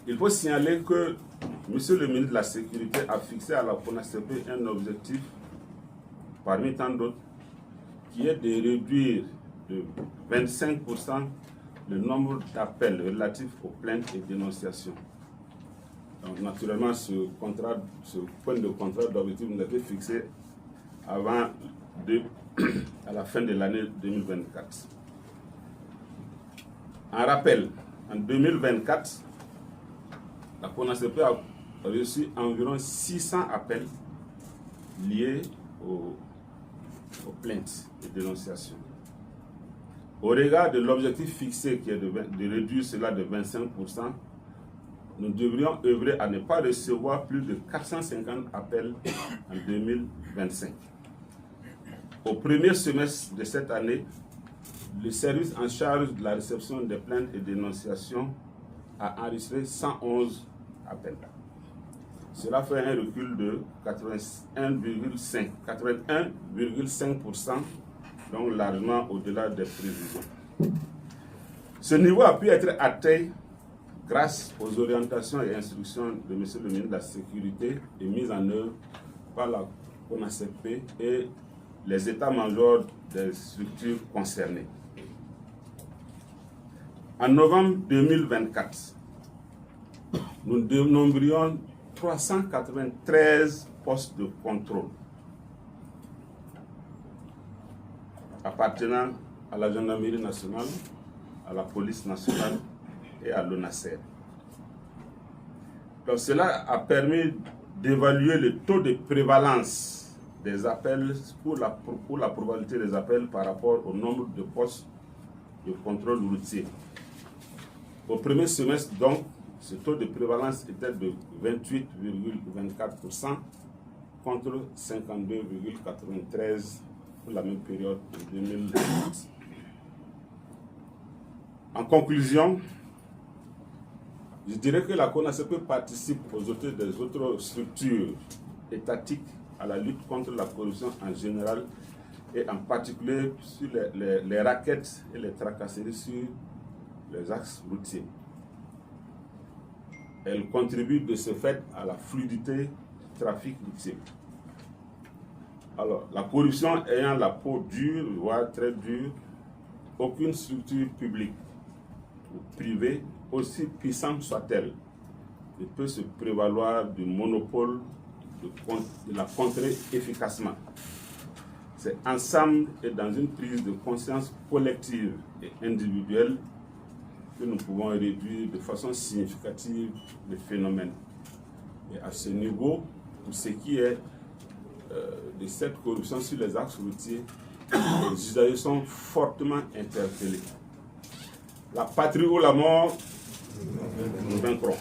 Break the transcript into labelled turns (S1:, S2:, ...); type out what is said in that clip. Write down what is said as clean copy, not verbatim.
S1: Il faut signaler que Monsieur le ministre de la Sécurité a fixé à la CONACP un objectif, parmi tant d'autres, qui est de réduire de 25% le nombre d'appels relatifs aux plaintes et dénonciations. Donc, naturellement, ce point de contrat d'objectif nous a été fixé à la fin de l'année 2024. En rappel, en 2024, la CONACP a reçu environ 600 appels liés aux plaintes et dénonciations. Au regard de l'objectif fixé qui est de réduire cela de 25%, nous devrions œuvrer à ne pas recevoir plus de 450 appels en 2025. Au premier semestre de cette année, le service en charge de la réception des plaintes et dénonciations a enregistré 111 appels. Cela fait un recul de 81,5%, donc largement au-delà des prévisions. Ce niveau a pu être atteint grâce aux orientations et instructions de M. le ministre de la Sécurité et mises en œuvre par la CONACP et les états-majors des structures concernées. En novembre 2024, nous dénombrions 393 postes de contrôle appartenant à la gendarmerie nationale, à la police nationale et à l'ONASER. Donc cela a permis d'évaluer le taux de prévalence des appels pour la probabilité des appels par rapport au nombre de postes de contrôle routier. Au premier semestre, donc, ce taux de prévalence était de 28,24% contre 52,93% pour la même période de 2018. En conclusion, je dirais que la CONACP participe aux côtés des autres structures étatiques à la lutte contre la corruption en général et en particulier sur les rackets et les tracasseries sur les axes routiers. Elle contribue de ce fait à la fluidité du trafic routier. Alors, la corruption ayant la peau dure, voire très dure, aucune structure publique ou privée, aussi puissante soit-elle, ne peut se prévaloir du monopole de la contrer efficacement. C'est ensemble et dans une prise de conscience collective et individuelle que nous pouvons réduire de façon significative le phénomène. Et à ce niveau, pour ce qui est de cette corruption sur les axes routiers, les usagers sont fortement interpellés. La patrie ou la mort, nous vaincrons.